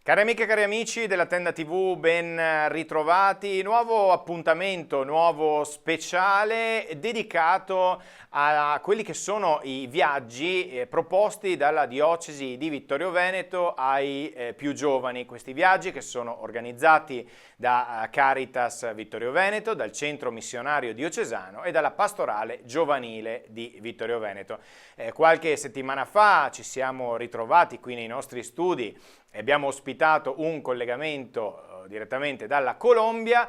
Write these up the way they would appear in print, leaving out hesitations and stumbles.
Cari amiche e cari amici della Tenda TV, ben ritrovati. Nuovo appuntamento, nuovo speciale dedicato a quelli che sono i viaggi proposti dalla diocesi di Vittorio Veneto ai più giovani. Questi viaggi che sono organizzati da Caritas Vittorio Veneto, dal centro missionario diocesano e dalla pastorale giovanile di Vittorio Veneto. Qualche settimana fa ci siamo ritrovati qui nei nostri studi e abbiamo ospitato un collegamento direttamente dalla Colombia.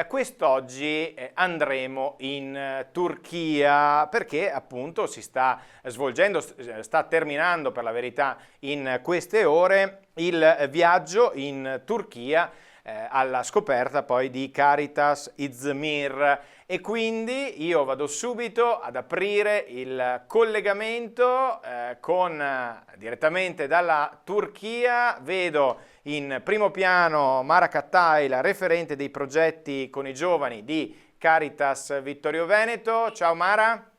Quest'oggi andremo in Turchia perché appunto si sta svolgendo, sta terminando per la verità in queste ore il viaggio in Turchia alla scoperta poi di Caritas Izmir, e quindi io vado subito ad aprire il collegamento direttamente dalla Turchia. Vedo in primo piano Mara Cattai, la referente dei progetti con i giovani di Caritas Vittorio Veneto. Ciao Mara.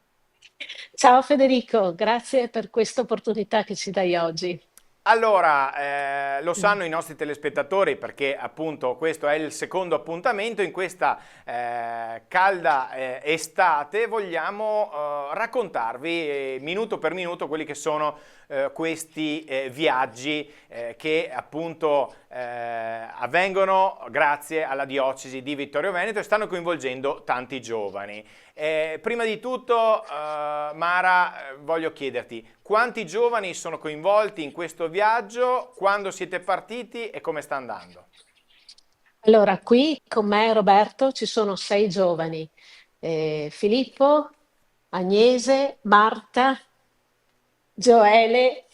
Ciao Federico, grazie per questa opportunità che ci dai oggi. Allora, lo sanno i nostri telespettatori perché appunto questo è il secondo appuntamento in questa calda estate. Vogliamo raccontarvi minuto per minuto quelli che sono questi viaggi che appunto avvengono grazie alla diocesi di Vittorio Veneto e stanno coinvolgendo tanti giovani. Prima di tutto, Mara, voglio chiederti quanti giovani sono coinvolti in questo viaggio, quando siete partiti e come sta andando? Allora, qui con me e Roberto ci sono 6 giovani: Filippo, Agnese, Marta, Gioele,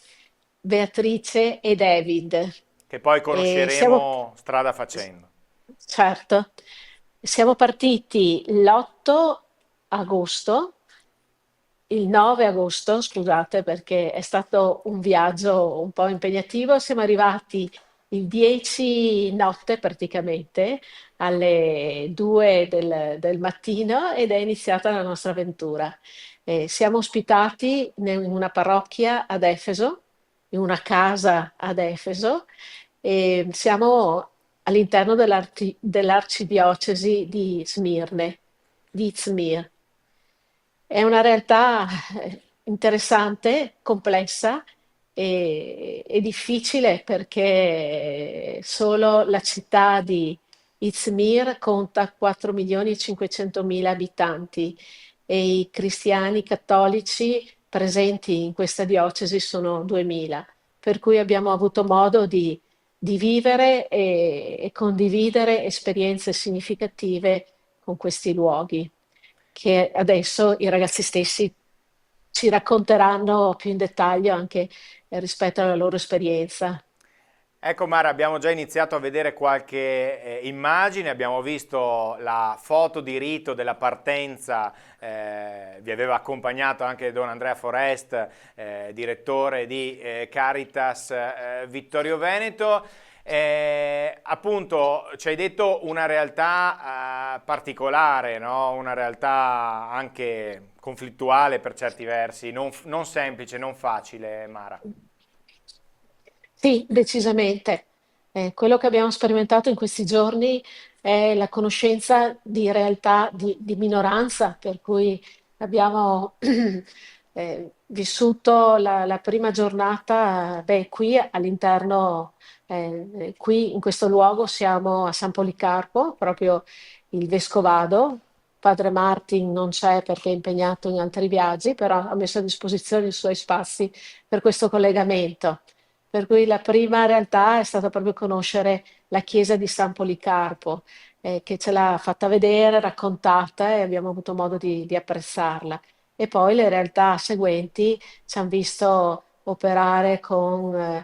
Beatrice e David. Che poi E siamo, conosceremo strada facendo. certo, siamo partiti l'8 agosto, il 9 agosto, scusate, perché è stato un viaggio un po' impegnativo. Siamo arrivati il 10 notte praticamente, alle 2 del mattino, ed è iniziata la nostra avventura. Siamo ospitati in una parrocchia ad Efeso, in una casa ad Efeso, e siamo all'interno dell'arcidiocesi di Smirne, di Izmir. È una realtà interessante, complessa e difficile, perché solo la città di Izmir conta 4 milioni e 500 mila abitanti, e i cristiani cattolici presenti in questa diocesi sono 2000, per cui abbiamo avuto modo di vivere e condividere esperienze significative con questi luoghi, che adesso i ragazzi stessi ci racconteranno più in dettaglio anche rispetto alla loro esperienza. Ecco Mara, abbiamo già iniziato a vedere qualche immagine, abbiamo visto la foto di rito della partenza, vi aveva accompagnato anche Don Andrea Forest, direttore di Caritas Vittorio Veneto. Appunto, ci hai detto una realtà particolare, no? Una realtà anche conflittuale per certi versi, non semplice, non facile, Mara. Sì, decisamente. Quello che abbiamo sperimentato in questi giorni è la conoscenza di realtà di minoranza, per cui abbiamo vissuto la prima giornata, beh, qui all'interno, qui in questo luogo siamo a San Policarpo, proprio il Vescovado. Padre Martin non c'è perché è impegnato in altri viaggi, però ha messo a disposizione i suoi spazi per questo collegamento. Per cui la prima realtà è stata proprio conoscere la chiesa di San Policarpo, che ce l'ha fatta vedere, raccontata, e abbiamo avuto modo di apprezzarla. E poi le realtà seguenti ci hanno visto operare con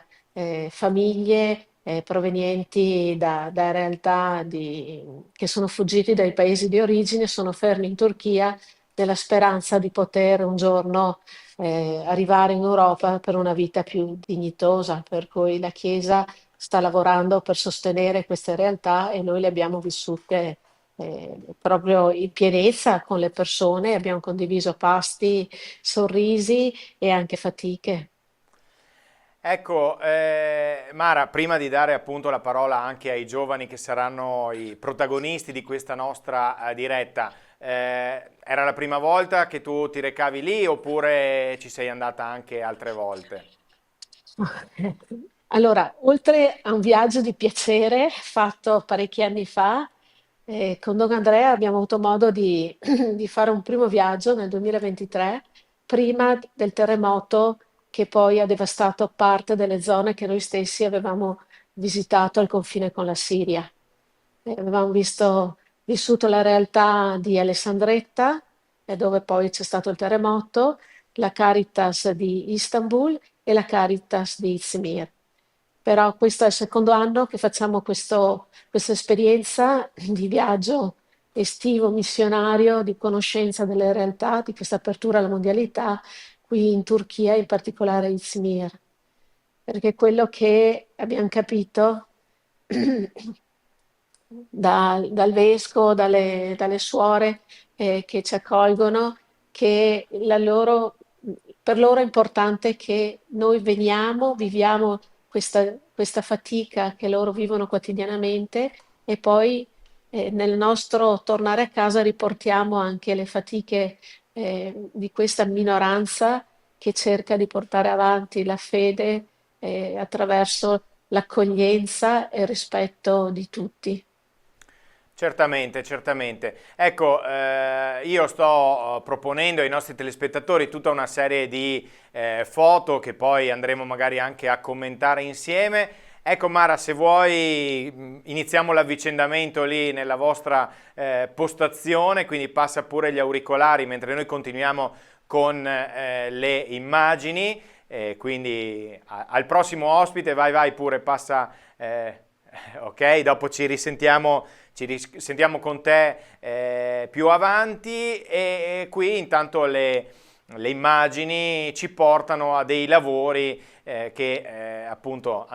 famiglie provenienti da realtà che sono fuggiti dai paesi di origine, sono fermi in Turchia, nella speranza di poter un giorno arrivare in Europa per una vita più dignitosa, per cui la Chiesa sta lavorando per sostenere queste realtà e noi le abbiamo vissute proprio in pienezza con le persone, abbiamo condiviso pasti, sorrisi e anche fatiche. Ecco, Mara, prima di dare appunto la parola anche ai giovani che saranno i protagonisti di questa nostra diretta, era la prima volta che tu ti recavi lì oppure ci sei andata anche altre volte? Allora, oltre a un viaggio di piacere fatto parecchi anni fa, con Don Andrea abbiamo avuto modo di fare un primo viaggio nel 2023, prima del terremoto che poi ha devastato parte delle zone che noi stessi avevamo visitato al confine con la Siria. Avevamo vissuto la realtà di Alessandretta, dove poi c'è stato il terremoto, la Caritas di Istanbul e la Caritas di Izmir. Però questo è il secondo anno che facciamo questa esperienza di viaggio estivo missionario, di conoscenza delle realtà, di questa apertura alla mondialità qui in Turchia, in particolare a Izmir. Perché quello che abbiamo capito dal vescovo, dalle suore che ci accolgono, che per loro è importante che noi veniamo, viviamo questa fatica che loro vivono quotidianamente e poi nel nostro tornare a casa riportiamo anche le fatiche di questa minoranza che cerca di portare avanti la fede attraverso l'accoglienza e il rispetto di tutti. Certamente, certamente. Ecco, io sto proponendo ai nostri telespettatori tutta una serie di foto che poi andremo magari anche a commentare insieme. Ecco Mara, se vuoi iniziamo l'avvicendamento lì nella vostra postazione, quindi passa pure gli auricolari mentre noi continuiamo con le immagini. Quindi al prossimo ospite, vai vai pure, passa. Ok, dopo ci risentiamo con te più avanti e qui intanto le immagini ci portano a dei lavori che appunto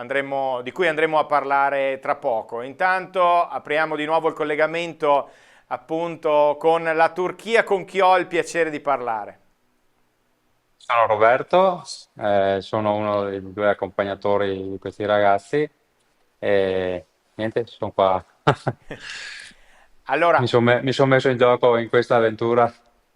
di cui andremo a parlare tra poco. Intanto apriamo di nuovo il collegamento appunto con la Turchia, con chi ho il piacere di parlare. Sono Roberto, sono uno dei due accompagnatori di questi ragazzi e niente, sono qua. Allora, Mi son messo in gioco in questa avventura.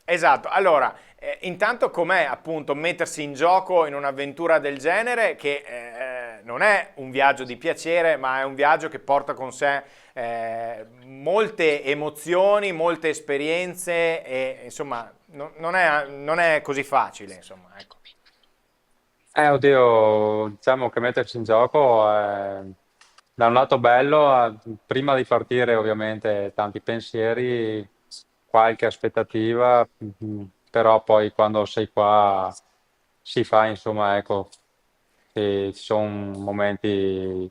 esatto, allora, intanto com'è appunto mettersi in gioco in un'avventura del genere che non è un viaggio di piacere, ma è un viaggio che porta con sé molte emozioni, molte esperienze e insomma non è così facile, insomma, ecco. Oddio, diciamo che mettersi in gioco è da un lato bello, prima di partire ovviamente tanti pensieri, qualche aspettativa, però poi quando sei qua si fa, insomma, ecco, ci sono momenti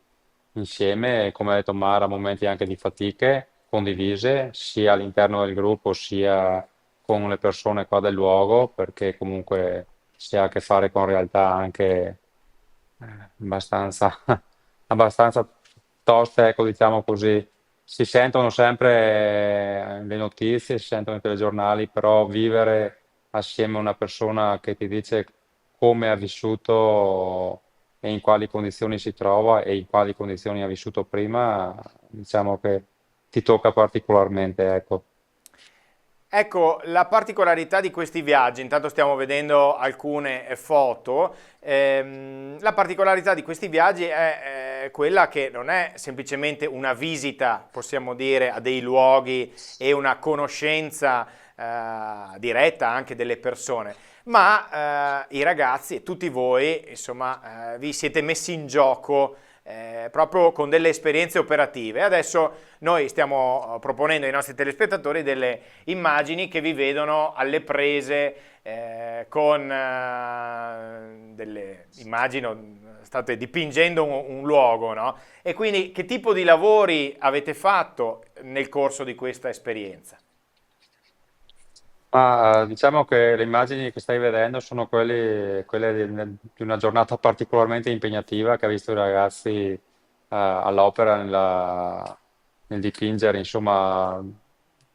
insieme, e come ha detto Mara, momenti anche di fatiche condivise, sia all'interno del gruppo sia con le persone qua del luogo, perché comunque si ha a che fare con realtà anche abbastanza, abbastanza toste, ecco, diciamo così. Si sentono sempre le notizie, si sentono i telegiornali, però vivere assieme a una persona che ti dice come ha vissuto e in quali condizioni si trova e in quali condizioni ha vissuto prima, diciamo che ti tocca particolarmente, ecco. Ecco, la particolarità di questi viaggi, intanto stiamo vedendo alcune foto, la particolarità di questi viaggi è quella che non è semplicemente una visita, possiamo dire, a dei luoghi e una conoscenza diretta anche delle persone, ma i ragazzi e tutti voi, insomma, vi siete messi in gioco proprio con delle esperienze operative. Adesso noi stiamo proponendo ai nostri telespettatori delle immagini che vi vedono alle prese con delle, immagino, state dipingendo un luogo, no? E quindi che tipo di lavori avete fatto nel corso di questa esperienza? Diciamo che le immagini che stai vedendo sono quelle di una giornata particolarmente impegnativa che ha visto i ragazzi all'opera nel dipingere, insomma,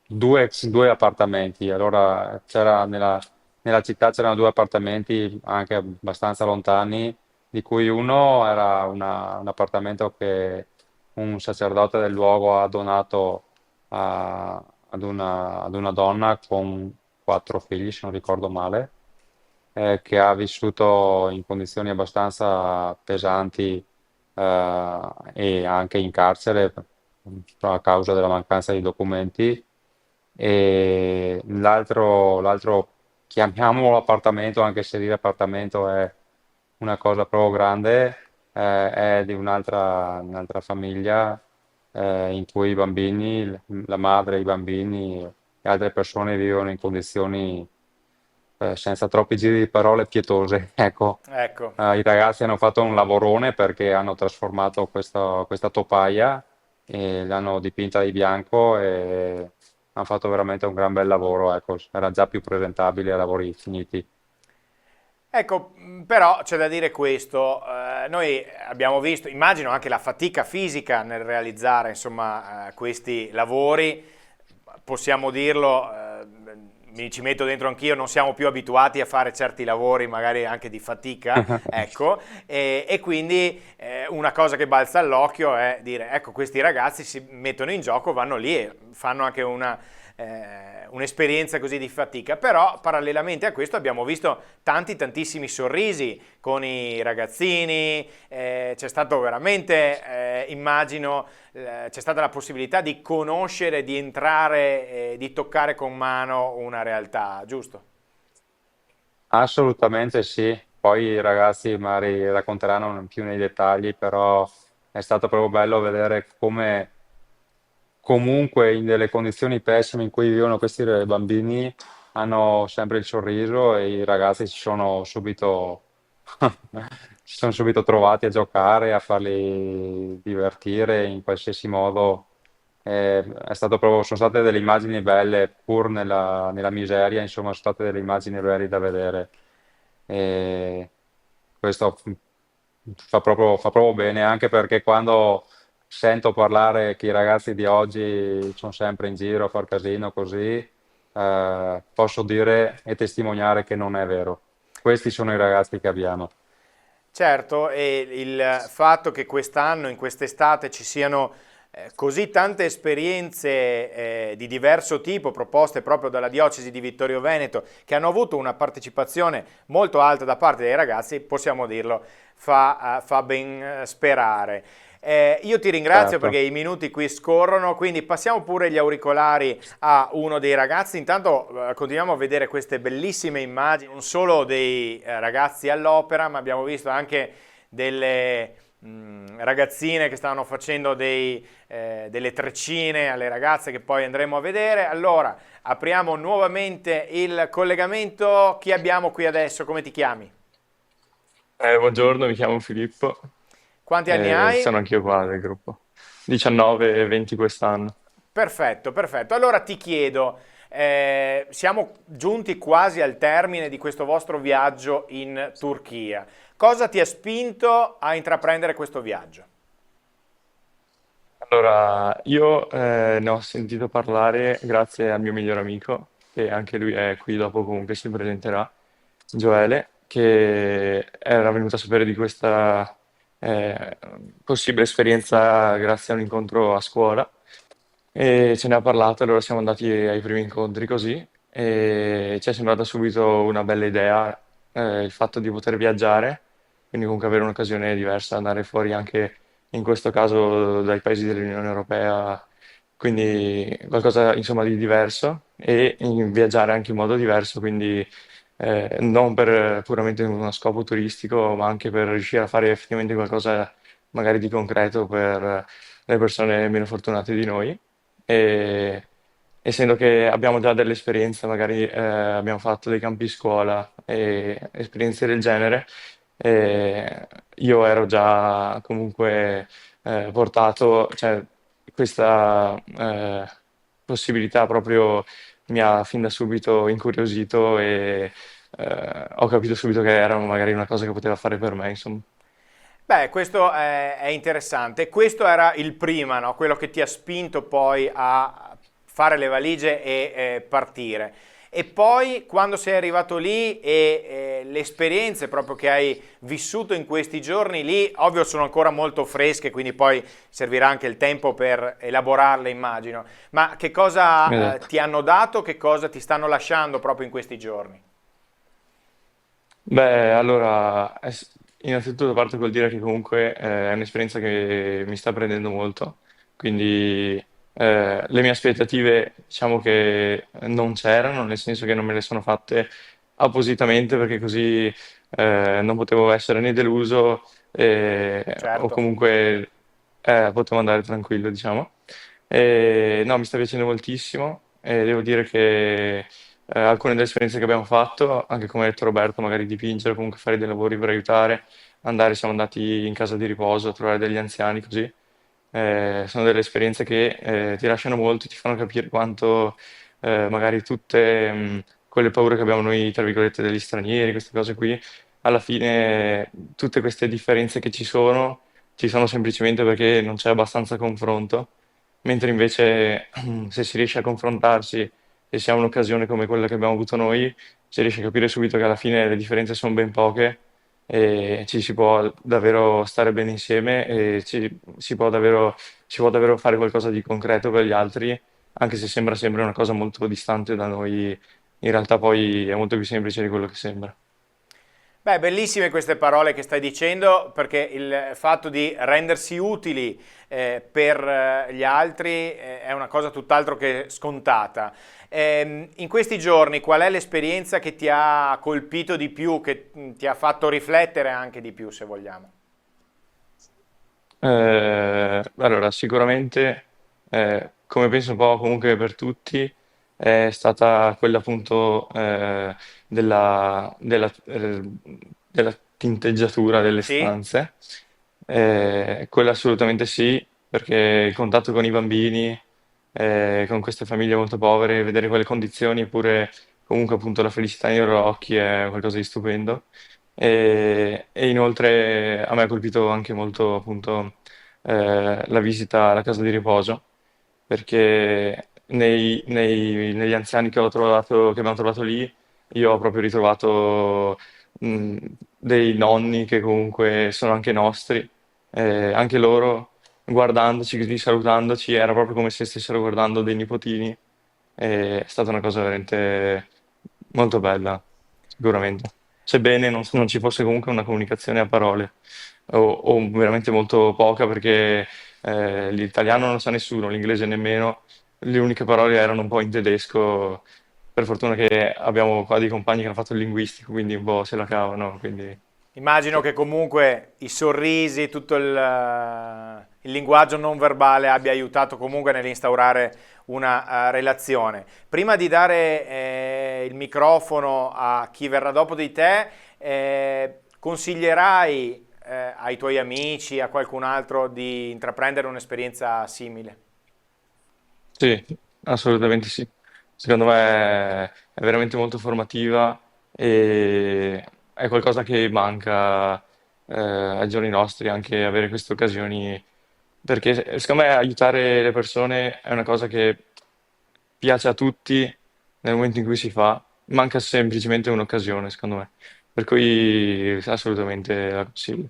due appartamenti. Allora nella città c'erano due appartamenti anche abbastanza lontani di cui uno era un appartamento che un sacerdote del luogo ha donato ad una donna con 4 figli, se non ricordo male, che ha vissuto in condizioni abbastanza pesanti e anche in carcere a causa della mancanza di documenti. E l'altro, chiamiamolo appartamento, anche se dire appartamento è una cosa proprio grande, è di un'altra famiglia in cui i bambini, la madre, i bambini e altre persone vivono in condizioni, senza troppi giri di parole, pietose. Ecco, Ecco. I ragazzi hanno fatto un lavorone perché hanno trasformato questa topaia e l'hanno dipinta di bianco e hanno fatto veramente un gran bel lavoro, ecco, era già più presentabile a lavori finiti. Ecco, però c'è da dire questo, noi abbiamo visto, immagino anche la fatica fisica nel realizzare, insomma, questi lavori, possiamo dirlo, mi ci metto dentro anch'io, non siamo più abituati a fare certi lavori, magari anche di fatica, ecco, e quindi una cosa che balza all'occhio è dire, ecco, questi ragazzi si mettono in gioco, vanno lì e fanno anche un'esperienza così di fatica, però parallelamente a questo abbiamo visto tantissimi sorrisi con i ragazzini, c'è stato veramente, immagino, c'è stata la possibilità di conoscere, di entrare, di toccare con mano una realtà, giusto? Assolutamente sì, poi i ragazzi magari racconteranno più nei dettagli, però è stato proprio bello vedere come comunque in delle condizioni pessime in cui vivono questi bambini hanno sempre il sorriso e i ragazzi si sono subito trovati a giocare, a farli divertire in qualsiasi modo. Sono state delle immagini belle, pur nella miseria, insomma, sono state delle immagini belle da vedere. E questo fa proprio bene, anche perché quando sento parlare che i ragazzi di oggi sono sempre in giro a far casino così, posso dire e testimoniare che non è vero. Questi sono i ragazzi che abbiamo. Certo, e il fatto che quest'anno, in quest'estate, ci siano così tante esperienze di diverso tipo proposte proprio dalla diocesi di Vittorio Veneto, che hanno avuto una partecipazione molto alta da parte dei ragazzi, possiamo dirlo, fa ben sperare. Io ti ringrazio perché Certo. i minuti qui scorrono, quindi passiamo pure gli auricolari a uno dei ragazzi. Intanto continuiamo a vedere queste bellissime immagini, non solo dei ragazzi all'opera, ma abbiamo visto anche delle ragazzine che stavano facendo delle treccine alle ragazze che poi andremo a vedere. Allora, apriamo nuovamente il collegamento. Chi abbiamo qui adesso? Come ti chiami? Buongiorno, mi chiamo Filippo Quanti anni e hai? sono anch'io qua del gruppo. 19 e 20 quest'anno. Perfetto, perfetto. Allora ti chiedo, siamo giunti quasi al termine di questo vostro viaggio in Turchia. Cosa ti ha spinto a intraprendere questo viaggio? Allora, io ne ho sentito parlare grazie al mio migliore amico, che anche lui è qui dopo, comunque si presenterà, Gioele, che era venuto a sapere di questa eh, possibile esperienza grazie a un incontro a scuola e ce ne ha parlato, allora siamo andati ai primi incontri così e ci è sembrata subito una bella idea il fatto di poter viaggiare, quindi comunque avere un'occasione diversa, andare fuori anche in questo caso dai paesi dell'Unione Europea, quindi qualcosa insomma di diverso e viaggiare anche in modo diverso, quindi non per puramente uno scopo turistico, ma anche per riuscire a fare effettivamente qualcosa magari di concreto per le persone meno fortunate di noi. E essendo che abbiamo già delle esperienze, magari abbiamo fatto dei campi scuola e esperienze del genere, io ero già comunque portato, cioè questa possibilità proprio mi ha fin da subito incuriosito e ho capito subito che era magari una cosa che poteva fare per me, insomma. Beh, questo è interessante. Questo era il prima, no? Quello che ti ha spinto poi a fare le valigie e partire. e poi quando sei arrivato lì e le esperienze proprio che hai vissuto in questi giorni lì, ovvio sono ancora molto fresche, quindi poi servirà anche il tempo per elaborarle, immagino, ma che cosa Esatto. ti hanno dato, che cosa ti stanno lasciando proprio in questi giorni? Beh, allora, innanzitutto parto col dire che comunque è un'esperienza che mi sta prendendo molto, quindi le mie aspettative diciamo che non c'erano, nel senso che non me le sono fatte appositamente perché così non potevo essere né deluso o Certo. comunque potevo andare tranquillo, diciamo. No, mi sta piacendo moltissimo e devo dire che alcune delle esperienze che abbiamo fatto, anche come ha detto Roberto, magari dipingere, comunque fare dei lavori per aiutare, siamo andati in casa di riposo a trovare degli anziani così. Sono delle esperienze che ti lasciano molto, ti fanno capire quanto magari tutte quelle paure che abbiamo noi, tra virgolette, degli stranieri, queste cose qui, alla fine tutte queste differenze che ci sono semplicemente perché non c'è abbastanza confronto, mentre invece se si riesce a confrontarsi e si ha un'occasione come quella che abbiamo avuto noi, si riesce a capire subito che alla fine le differenze sono ben poche e ci si può davvero stare bene insieme e si può davvero fare qualcosa di concreto per gli altri, anche se sembra sempre una cosa molto distante da noi, in realtà poi è molto più semplice di quello che sembra. Beh, bellissime queste parole che stai dicendo, perché il fatto di rendersi utili per gli altri è una cosa tutt'altro che scontata. In questi giorni, qual è l'esperienza che ti ha colpito di più, che ti ha fatto riflettere anche di più, se vogliamo? Allora, sicuramente, come penso un po' comunque per tutti, è stata quella appunto della tinteggiatura delle Sì? stanze. Quella assolutamente sì, perché il contatto con i bambini, con queste famiglie molto povere, vedere quelle condizioni, eppure comunque appunto la felicità nei loro occhi è qualcosa di stupendo. E inoltre a me ha colpito anche molto appunto la visita alla casa di riposo, perché negli anziani che abbiamo trovato lì, io ho proprio ritrovato mh, dei nonni che comunque sono anche nostri, anche loro guardandoci, così salutandoci, era proprio come se stessero guardando dei nipotini, e è stata una cosa veramente molto bella, sicuramente. Sebbene non ci fosse comunque una comunicazione a parole, o veramente molto poca, perché l'italiano non lo sa nessuno, l'inglese nemmeno, le uniche parole erano un po' in tedesco. Per fortuna che abbiamo qua dei compagni che hanno fatto il linguistico, quindi un po' se la cavano, quindi Immagino sì. che comunque i sorrisi, tutto il linguaggio non verbale abbia aiutato comunque nell'instaurare una relazione. Prima di dare il microfono a chi verrà dopo di te, consiglierai ai tuoi amici, a qualcun altro di intraprendere un'esperienza simile? Sì, assolutamente sì. Secondo me è veramente molto formativa e è qualcosa che manca ai giorni nostri, anche avere queste occasioni, perché secondo me aiutare le persone è una cosa che piace a tutti nel momento in cui si fa, manca semplicemente un'occasione, secondo me. Per cui assolutamente la consiglio.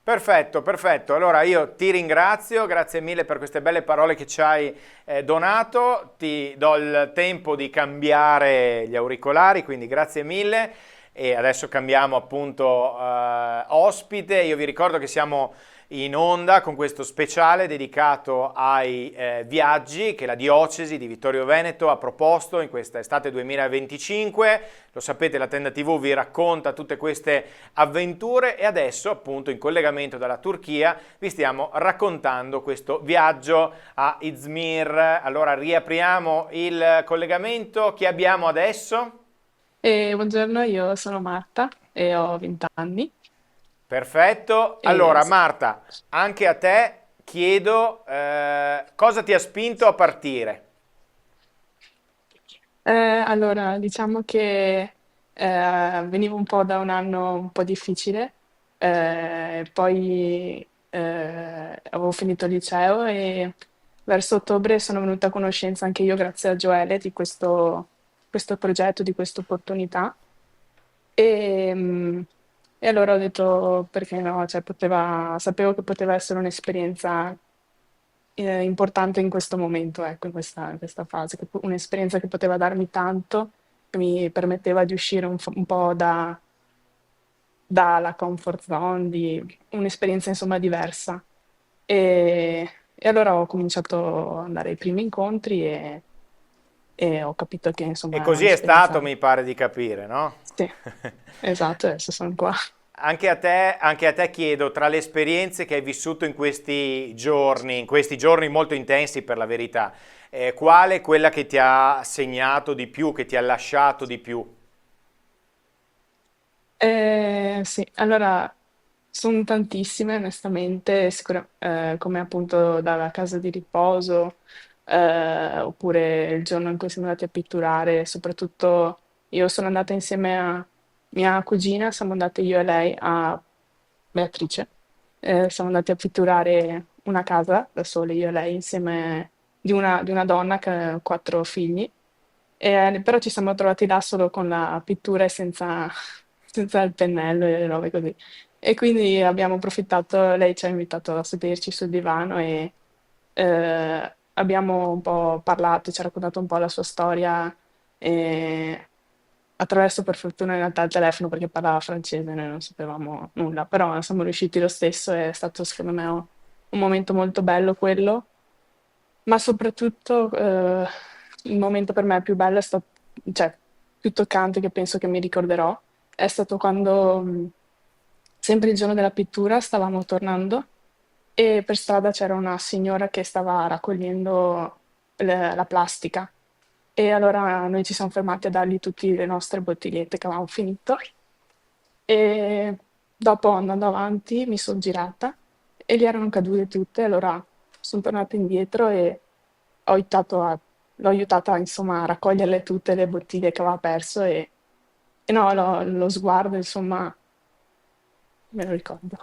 Perfetto, perfetto. Allora io ti ringrazio, grazie mille per queste belle parole che ci hai donato. Ti do il tempo di cambiare gli auricolari, quindi grazie mille. E adesso cambiamo appunto ospite. Io vi ricordo che siamo in onda con questo speciale dedicato ai viaggi che la diocesi di Vittorio Veneto ha proposto in questa estate 2025. Lo sapete, la Tenda TV vi racconta tutte queste avventure e adesso appunto in collegamento dalla Turchia vi stiamo raccontando questo viaggio a Izmir. Allora riapriamo il collegamento. Chi abbiamo adesso? Buongiorno, io sono Marta e ho 20 anni. Perfetto. E, Allora, sì. Marta, anche a te chiedo cosa ti ha spinto a partire? Allora, diciamo che venivo un po' da un anno un po' difficile, poi avevo finito il liceo e verso ottobre sono venuta a conoscenza anche io, grazie a Gioele, di questo questo progetto, di questa opportunità. E, e allora ho detto perché no, cioè sapevo che poteva essere un'esperienza importante in questo momento, ecco, in questa fase, un'esperienza che poteva darmi tanto, che mi permetteva di uscire un po' dalla comfort zone, di un'esperienza insomma diversa. E allora ho cominciato ad andare ai primi incontri e ho capito che E insomma era così è stato, un'esperienza. mi pare di capire, no? Sì, esatto, adesso sono qua. Anche a te chiedo, tra le esperienze che hai vissuto in questi giorni molto intensi per la verità, qual è quella che ti ha segnato di più, che ti ha lasciato di più? Sì, allora son tantissime onestamente, come appunto dalla casa di riposo, oppure il giorno in cui siamo andati a pitturare, soprattutto io sono andata insieme a mia cugina, siamo andate io e lei a Beatrice, siamo andati a pitturare una casa da sole, io e lei, insieme di una donna che ha 4 figli. Però ci siamo trovati là solo con la pittura e senza il pennello e le robe così. E quindi abbiamo approfittato, lei ci ha invitato a sederci sul divano e abbiamo un po' parlato, ci ha raccontato un po' la sua storia e attraverso per fortuna in realtà il telefono perché parlava francese, noi non sapevamo nulla, però siamo riusciti lo stesso, è stato secondo me un momento molto bello quello. Ma soprattutto, il momento per me più bello cioè, più toccante che penso che mi ricorderò, è stato quando, sempre il giorno della pittura, stavamo tornando e per strada c'era una signora che stava raccogliendo la plastica. E allora noi ci siamo fermati a dargli tutte le nostre bottigliette che avevamo finito e dopo andando avanti mi sono girata e gli erano cadute tutte, allora sono tornata indietro e ho aiutato l'ho aiutata insomma a raccoglierle tutte le bottiglie che aveva perso e no, lo sguardo insomma me lo ricordo.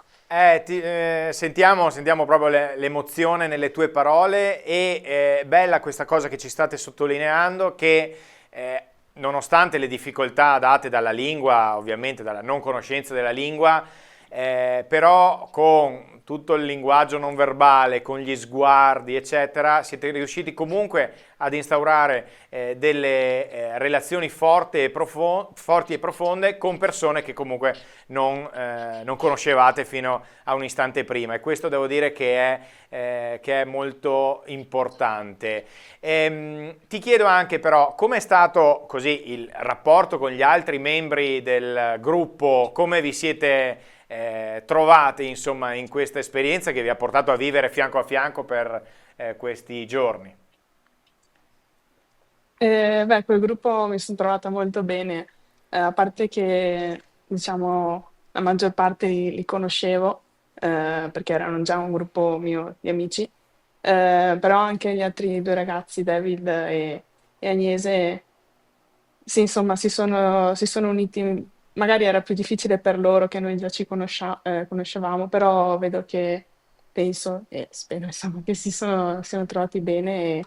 Sentiamo proprio l'emozione nelle tue parole e bella questa cosa che ci state sottolineando che nonostante le difficoltà date dalla lingua, ovviamente dalla non conoscenza della lingua, però con tutto il linguaggio non verbale, con gli sguardi, eccetera, siete riusciti comunque ad instaurare delle relazioni forti e profonde con persone che comunque non conoscevate fino a un istante prima e questo devo dire che è molto importante. Ti chiedo anche però come è stato così il rapporto con gli altri membri del gruppo, come vi siete trovati insomma in questa esperienza che vi ha portato a vivere fianco a fianco per questi giorni? Beh, col gruppo mi son trovata molto bene, a parte che, diciamo, la maggior parte li conoscevo, perché erano già un gruppo mio di amici, però anche gli altri 2 ragazzi, David e Agnese, sì, insomma, si sono uniti. Magari era più difficile per loro che noi già conoscevamo, però vedo che penso e spero insomma che siano trovati bene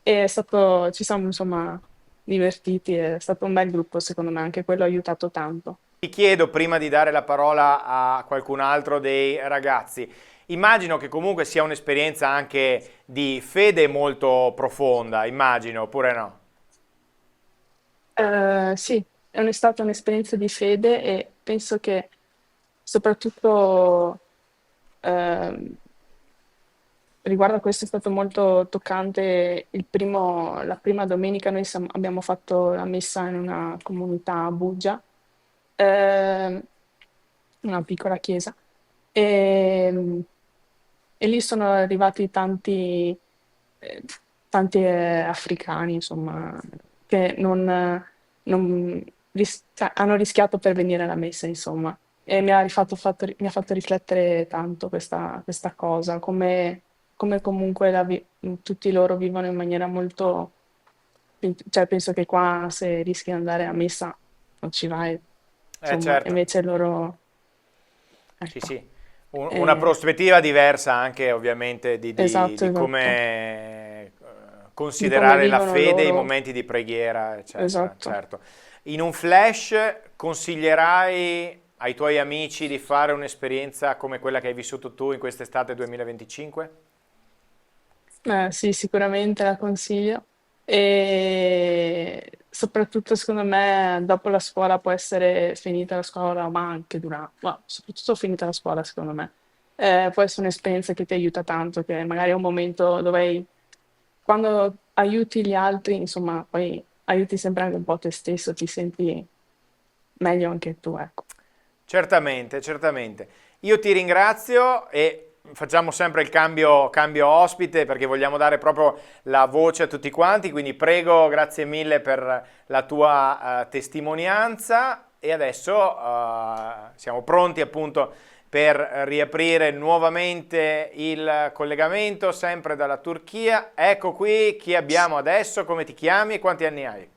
e ci siamo insomma divertiti, è stato un bel gruppo secondo me, anche quello ha aiutato tanto. Ti chiedo, prima di dare la parola a qualcun altro dei ragazzi, immagino che comunque sia un'esperienza anche di fede molto profonda, immagino, oppure no? Sì, stata un'esperienza di fede e penso che soprattutto ehm, riguardo a questo è stato molto toccante la prima domenica noi abbiamo fatto la messa in una comunità a Buggia, ehm, una piccola chiesa, e, e lì sono arrivati eh, tanti africani, insomma, che cioè, hanno rischiato per venire alla messa, insomma. E mi ha fatto riflettere tanto questa cosa, come comunque tutti loro vivono in maniera molto, cioè penso che qua se rischi di andare a messa non ci vai, insomma, Certo. invece loro, Sì, ecco, sì, una eh, prospettiva diversa anche ovviamente esatto, di esatto. di come considerare la vivono fede e i loro. momenti di preghiera, eccetera, Esatto. certo. In un flash consiglierai ai tuoi amici di fare un'esperienza come quella che hai vissuto tu in quest'estate 2025? Sì, sicuramente la consiglio. E soprattutto secondo me dopo la scuola può essere finita la scuola, ma anche durante, ma soprattutto finita la scuola, secondo me. Può essere un'esperienza che ti aiuta tanto, che magari è un momento dove quando aiuti gli altri, insomma, poi aiuti sempre anche un po' te stesso, ti senti meglio anche tu, ecco. Certamente, certamente. Io ti ringrazio e facciamo sempre il cambio ospite perché vogliamo dare proprio la voce a tutti quanti, quindi prego, grazie mille per la tua testimonianza e adesso siamo pronti appunto per riaprire nuovamente il collegamento sempre dalla Turchia. Ecco qui chi abbiamo adesso, come ti chiami e quanti anni hai?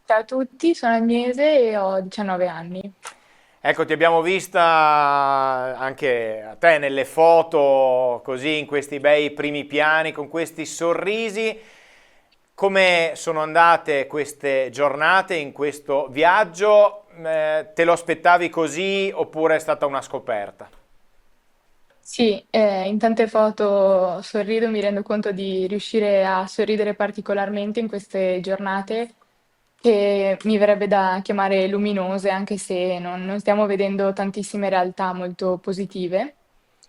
Ciao a tutti, sono Agnese e ho 19 anni. Ecco, ti abbiamo vista anche a te nelle foto, così in questi bei primi piani, con questi sorrisi. Come sono andate queste giornate in questo viaggio? Te lo aspettavi così oppure è stata una scoperta? Sì, in tante foto sorrido, mi rendo conto di riuscire a sorridere particolarmente in queste giornate che mi verrebbe da chiamare luminose, anche se non stiamo vedendo tantissime realtà molto positive,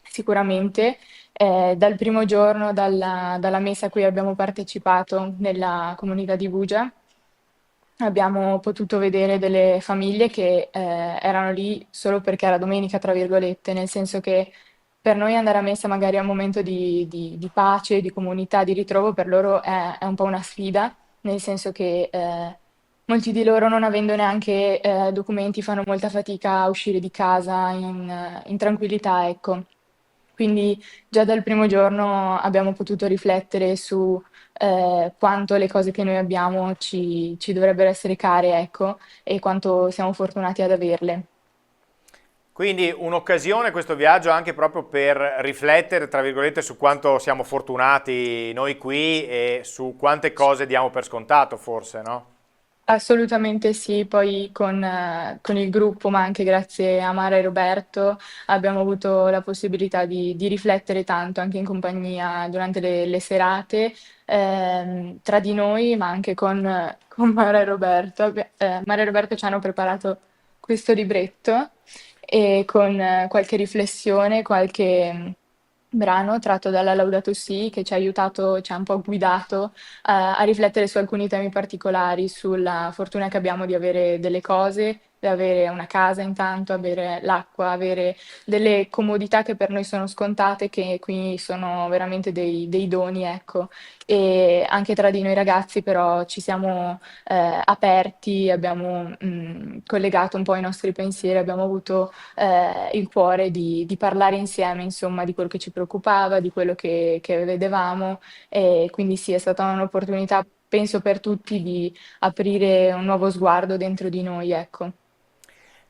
sicuramente. Dal primo giorno, dalla messa a cui abbiamo partecipato nella comunità di Bugia, abbiamo potuto vedere delle famiglie che erano lì solo perché era domenica, tra virgolette, nel senso che per noi andare a messa magari è un momento di pace, di comunità, di ritrovo, per loro è un po' una sfida, nel senso che molti di loro, non avendo neanche documenti, fanno molta fatica a uscire di casa in tranquillità, ecco. Quindi già dal primo giorno abbiamo potuto riflettere su quanto le cose che noi abbiamo ci dovrebbero essere care, ecco, e quanto siamo fortunati ad averle. Quindi un'occasione questo viaggio anche proprio per riflettere, tra virgolette, su quanto siamo fortunati noi qui e su quante cose diamo per scontato, forse, no? Assolutamente sì, poi con il gruppo, ma anche grazie a Mara e Roberto, abbiamo avuto la possibilità di riflettere tanto anche in compagnia durante le serate, tra di noi, ma anche con Mara e Roberto. Mara e Roberto ci hanno preparato questo libretto e con qualche riflessione, qualche brano tratto dalla Laudato Si che ci ha aiutato, ci ha un po' guidato a riflettere su alcuni temi particolari, sulla fortuna che abbiamo di avere delle cose, di avere una casa intanto, avere l'acqua, avere delle comodità che per noi sono scontate, che qui sono veramente dei doni, ecco. E anche tra di noi ragazzi però ci siamo aperti, abbiamo collegato un po' i nostri pensieri, abbiamo avuto il cuore di parlare insieme, insomma, di quello che ci preoccupava, di quello che vedevamo e quindi sì, è stata un'opportunità, penso per tutti, di aprire un nuovo sguardo dentro di noi, ecco.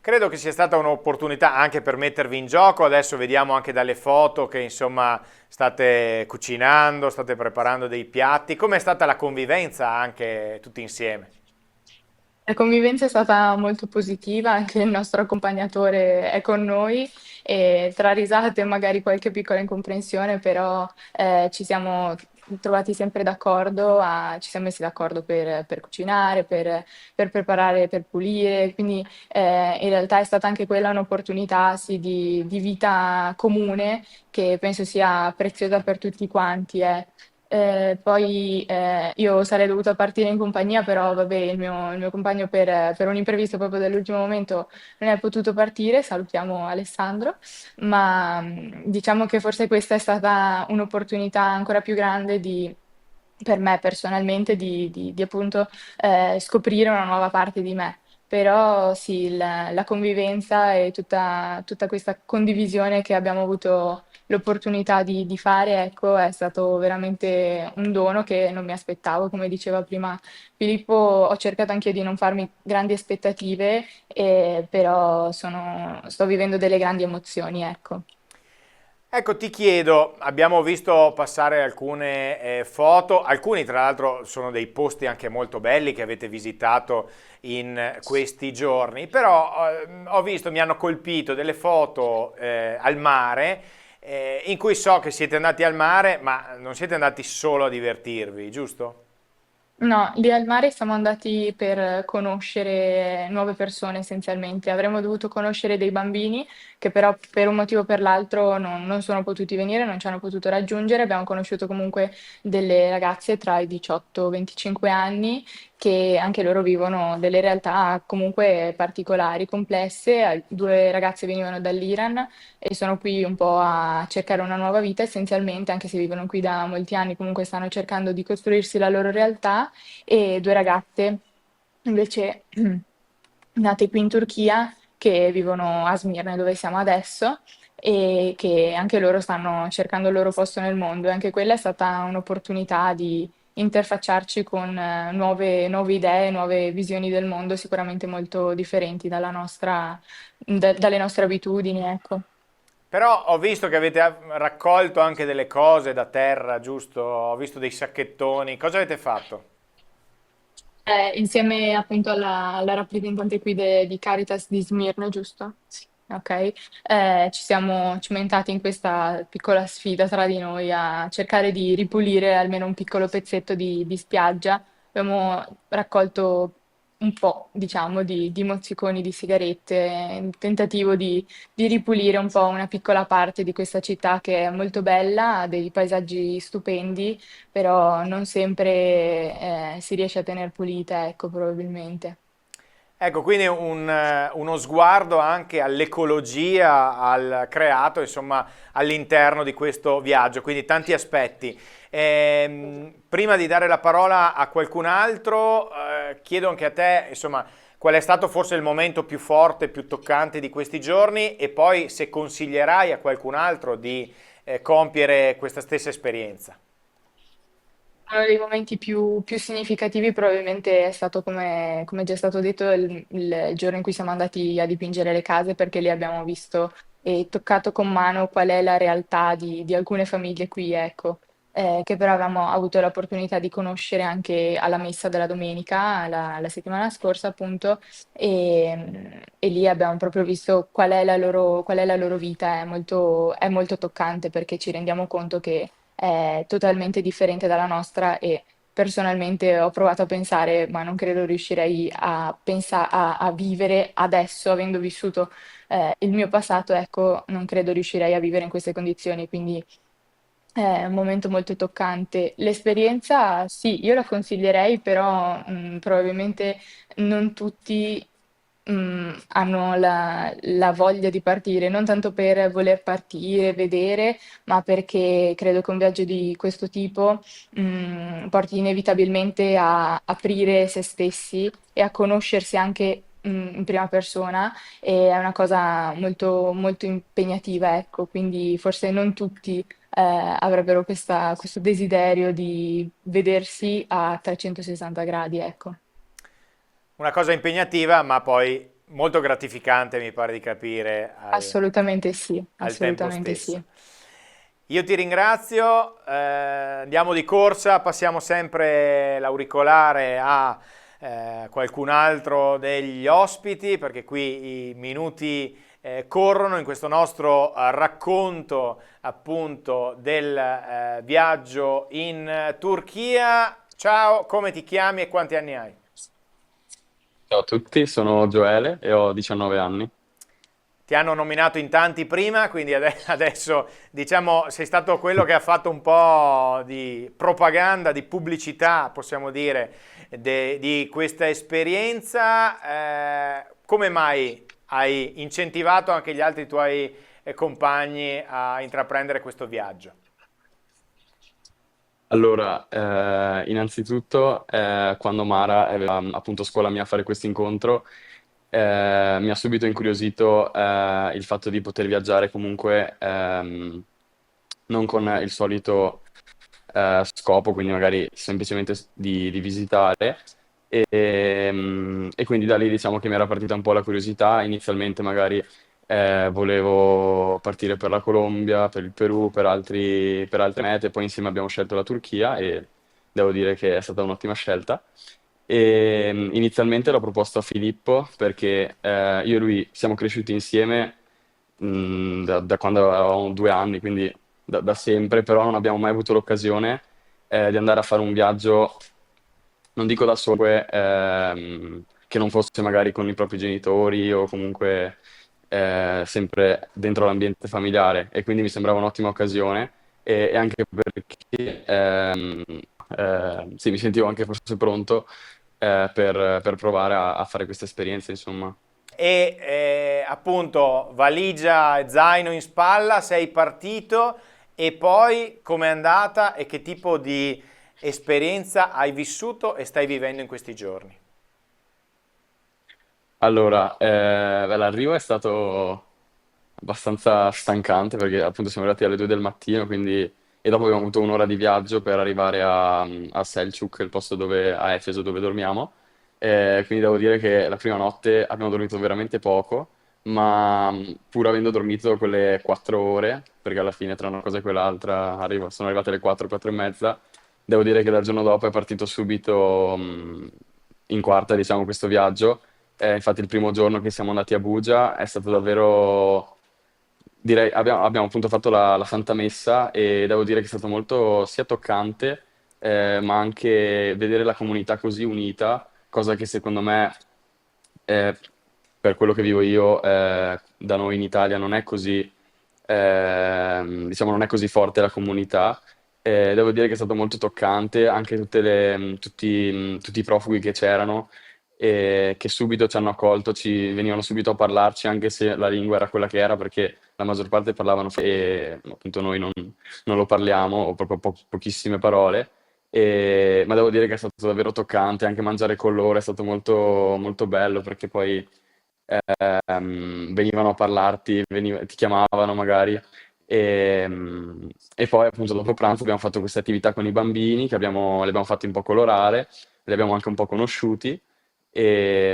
Credo che sia stata un'opportunità anche per mettervi in gioco, adesso vediamo anche dalle foto che insomma state cucinando, state preparando dei piatti. Com'è stata la convivenza anche tutti insieme? La convivenza è stata molto positiva, anche il nostro accompagnatore è con noi e tra risate e magari qualche piccola incomprensione, però ci siamo trovati sempre d'accordo, ci siamo messi d'accordo per cucinare, per preparare, per pulire, quindi in realtà è stata anche quella un'opportunità sì, di vita comune che penso sia preziosa per tutti quanti. Poi io sarei dovuta partire in compagnia, però vabbè, il mio compagno per un imprevisto proprio dell'ultimo momento non è potuto partire, salutiamo Alessandro, ma diciamo che forse questa è stata un'opportunità ancora più grande per me personalmente di appunto scoprire una nuova parte di me. Però sì, la convivenza e tutta questa condivisione che abbiamo avuto l'opportunità di fare, ecco, è stato veramente un dono che non mi aspettavo. Come diceva prima Filippo, ho cercato anche io di non farmi grandi aspettative, però sto vivendo delle grandi emozioni, ecco. Ecco, ti chiedo, abbiamo visto passare alcune foto, alcuni tra l'altro sono dei posti anche molto belli che avete visitato in questi giorni, però ho visto, mi hanno colpito delle foto al mare, in cui so che siete andati al mare, ma non siete andati solo a divertirvi, giusto? No, lì al mare siamo andati per conoscere nuove persone essenzialmente. Avremmo dovuto conoscere dei bambini che però per un motivo o per l'altro non sono potuti venire, non ci hanno potuto raggiungere. Abbiamo conosciuto comunque delle ragazze tra i 18 e i 25 anni che anche loro vivono delle realtà comunque particolari, complesse. Due ragazze venivano dall'Iran e sono qui un po' a cercare una nuova vita essenzialmente, anche se vivono qui da molti anni, comunque stanno cercando di costruirsi la loro realtà e due ragazze invece nate qui in Turchia che vivono a Smirne dove siamo adesso e che anche loro stanno cercando il loro posto nel mondo e anche quella è stata un'opportunità di interfacciarci con nuove idee, nuove visioni del mondo sicuramente molto differenti dalle nostre abitudini, ecco. Però ho visto che avete raccolto anche delle cose da terra, giusto? Ho visto dei sacchettoni. Cosa avete fatto? Insieme appunto alla rappresentante qui di Caritas di Smirne, giusto? Sì. Ok, ci siamo cimentati in questa piccola sfida tra di noi a cercare di ripulire almeno un piccolo pezzetto di spiaggia. Abbiamo raccolto un po', diciamo, di mozziconi di sigarette, in tentativo di ripulire un po' una piccola parte di questa città che è molto bella, ha dei paesaggi stupendi però non sempre si riesce a tener pulita, ecco, probabilmente. Ecco, quindi uno sguardo anche all'ecologia, al creato, insomma, all'interno di questo viaggio, quindi tanti aspetti. Prima di dare la parola a qualcun altro, chiedo anche a te, insomma, qual è stato forse il momento più forte, più toccante di questi giorni e poi se consiglierai a qualcun altro di compiere questa stessa esperienza. Uno dei momenti più significativi probabilmente è stato, come già è stato detto, il giorno in cui siamo andati a dipingere le case perché lì abbiamo visto e toccato con mano qual è la realtà di alcune famiglie qui, ecco, che però avevamo avuto l'opportunità di conoscere anche alla messa della domenica, la settimana scorsa appunto, e lì abbiamo proprio visto qual è la loro vita, è molto toccante perché ci rendiamo conto che è totalmente differente dalla nostra e personalmente ho provato a pensare, ma non credo riuscirei a vivere adesso, avendo vissuto il mio passato, ecco, non credo riuscirei a vivere in queste condizioni, quindi è un momento molto toccante. L'esperienza, sì, io la consiglierei, però probabilmente non tutti hanno la voglia di partire, non tanto per voler partire, vedere, ma perché credo che un viaggio di questo tipo porti inevitabilmente a aprire se stessi e a conoscersi anche in prima persona e è una cosa molto, molto impegnativa, ecco, quindi forse non tutti avrebbero questo desiderio di vedersi a 360 gradi, ecco. Una cosa impegnativa, ma poi molto gratificante, mi pare di capire, al tempo Assolutamente stesso. sì. Io ti ringrazio, andiamo di corsa, passiamo sempre l'auricolare a qualcun altro degli ospiti, perché qui i minuti corrono in questo nostro racconto appunto del viaggio in Turchia. Ciao, come ti chiami e quanti anni hai? Ciao a tutti, sono Gioele e ho 19 anni. Ti hanno nominato in tanti prima, quindi adesso diciamo sei stato quello che ha fatto un po' di propaganda, di pubblicità, possiamo dire, di questa esperienza. Come mai hai incentivato anche gli altri tuoi compagni a intraprendere questo viaggio? Allora, innanzitutto, quando Mara aveva appunto a scuola mia a fare questo incontro, mi ha subito incuriosito il fatto di poter viaggiare comunque non con il solito scopo, quindi magari semplicemente di visitare. E quindi da lì diciamo che mi era partita un po' la curiosità, inizialmente magari volevo partire per la Colombia, per il Perù, per altre mete, poi insieme abbiamo scelto la Turchia e devo dire che è stata un'ottima scelta. E, inizialmente l'ho proposto a Filippo perché io e lui siamo cresciuti insieme da quando avevamo 2 anni, quindi da sempre, però non abbiamo mai avuto l'occasione di andare a fare un viaggio, non dico da solo, che non fosse magari con i propri genitori o comunque sempre dentro l'ambiente familiare e quindi mi sembrava un'ottima occasione e anche perché sì, mi sentivo anche forse pronto per provare a fare questa esperienza, insomma. E appunto valigia e zaino in spalla, sei partito e poi com'è andata e che tipo di esperienza hai vissuto e stai vivendo in questi giorni? Allora, beh, l'arrivo è stato abbastanza stancante perché appunto siamo arrivati alle 2 del mattino, quindi, e dopo abbiamo avuto un'ora di viaggio per arrivare a Selçuk, il posto dove, a Efeso dove dormiamo. Quindi devo dire che la prima notte abbiamo dormito veramente poco, ma pur avendo dormito quelle 4 ore, perché alla fine tra una cosa e quell'altra sono arrivate le 4, 4 e mezza, devo dire che dal giorno dopo è partito subito in quarta, diciamo, questo viaggio. Infatti il primo giorno che siamo andati a Bugia è stato davvero, direi, abbiamo appunto fatto la Santa Messa e devo dire che è stato molto sia toccante, ma anche vedere la comunità così unita, cosa che secondo me, eh, per quello che vivo io, da noi in Italia non è così, diciamo, non è così forte la comunità. Devo dire che è stato molto toccante, anche tutti i profughi che c'erano e che subito ci hanno accolto, ci venivano subito a parlarci, anche se la lingua era quella che era, perché la maggior parte parlavano e appunto noi non lo parliamo, o proprio pochissime parole. Ma devo dire che è stato davvero toccante, anche mangiare con loro è stato molto, molto bello, perché poi venivano a parlarti, ti chiamavano magari. E poi appunto dopo pranzo abbiamo fatto queste attività con i bambini, li abbiamo fatti un po' colorare, li abbiamo anche un po' conosciuti. E,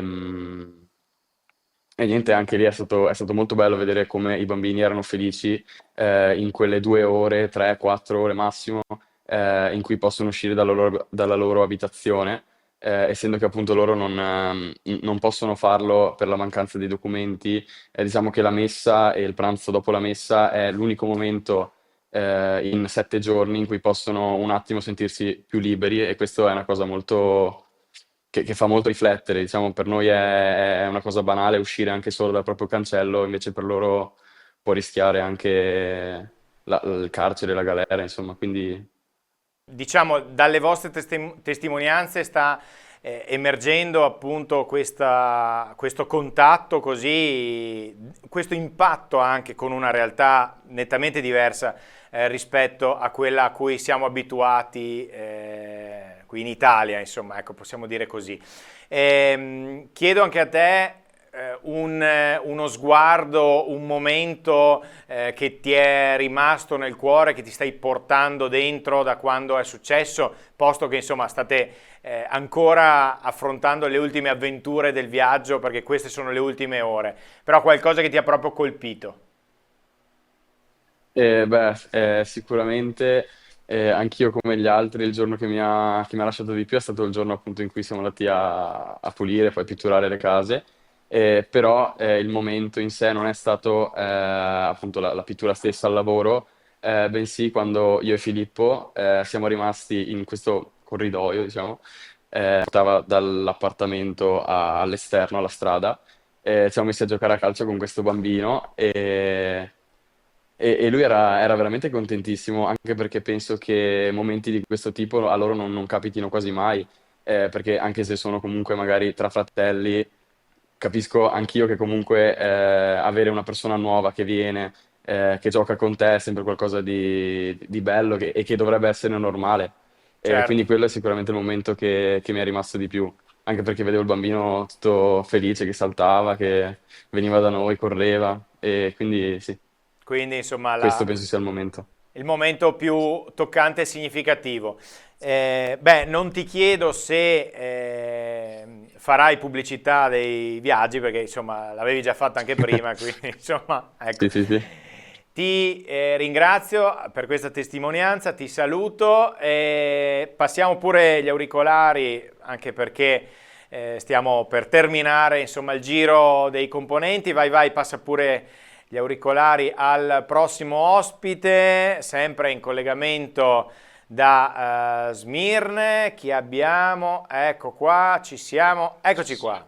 e niente, anche lì è stato molto bello vedere come i bambini erano felici in quelle 2 ore, 3, 4 ore massimo, in cui possono uscire dalla loro abitazione, essendo che appunto loro non possono farlo per la mancanza dei documenti. Diciamo che la messa e il pranzo dopo la messa è l'unico momento in 7 giorni in cui possono un attimo sentirsi più liberi e questo è una cosa molto che fa molto riflettere, diciamo, per noi è una cosa banale uscire anche solo dal proprio cancello, invece per loro può rischiare anche il carcere, la galera, insomma, quindi Diciamo, dalle vostre testimonianze sta emergendo appunto questo contatto così, questo impatto anche con una realtà nettamente diversa rispetto a quella a cui siamo abituati qui in Italia, insomma, ecco, possiamo dire così. Chiedo anche a te uno sguardo, un momento che ti è rimasto nel cuore, che ti stai portando dentro da quando è successo, posto che insomma state ancora affrontando le ultime avventure del viaggio, perché queste sono le ultime ore, però qualcosa che ti ha proprio colpito. Beh, sicuramente anch'io come gli altri, il giorno che mi ha lasciato di più è stato il giorno appunto in cui siamo andati a pulire, poi pitturare le case. Però il momento in sé non è stato appunto la pittura stessa al lavoro, bensì quando io e Filippo siamo rimasti in questo corridoio, diciamo, stava dall'appartamento all'esterno, alla strada, ci siamo messi a giocare a calcio con questo bambino e lui era veramente contentissimo, anche perché penso che momenti di questo tipo a loro non capitino quasi mai, perché anche se sono comunque magari tra fratelli, capisco anch'io che comunque avere una persona nuova che viene, che gioca con te è sempre qualcosa di bello e che dovrebbe essere normale. Certo. Quindi quello è sicuramente il momento che mi è rimasto di più, anche perché vedevo il bambino tutto felice, che saltava, che veniva da noi, correva, e quindi sì. Quindi insomma Questo penso sia il momento. il momento più toccante e significativo. Beh, non ti chiedo se farai pubblicità dei viaggi perché insomma l'avevi già fatta anche prima, quindi insomma ecco. Sì, sì, sì. Ti ringrazio per questa testimonianza, ti saluto e passiamo pure gli auricolari anche perché stiamo per terminare insomma il giro dei componenti. Vai, passa pure gli auricolari al prossimo ospite, sempre in collegamento da Smirne. Chi abbiamo? Ecco qua, ci siamo, eccoci qua.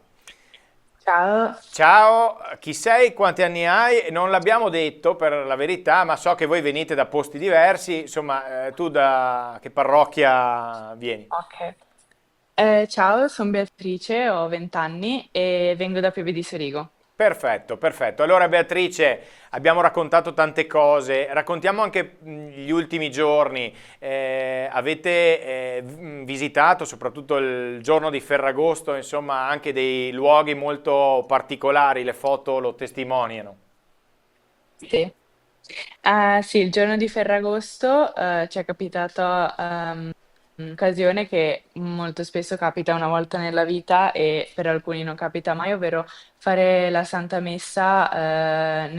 Ciao. Ciao, chi sei? Quanti anni hai? Non l'abbiamo detto per la verità, ma so che voi venite da posti diversi. Insomma, tu da che parrocchia vieni? Ok. Ciao, sono Beatrice, ho 20 anni e vengo da Pieve di Sorigo. Perfetto, perfetto. Allora Beatrice, abbiamo raccontato tante cose, raccontiamo anche gli ultimi giorni. Avete visitato, soprattutto il giorno di Ferragosto, insomma, anche dei luoghi molto particolari, le foto lo testimoniano. Sì. Sì, il giorno di Ferragosto ci è capitata un'occasione che molto spesso capita una volta nella vita e per alcuni non capita mai, ovvero fare la Santa Messa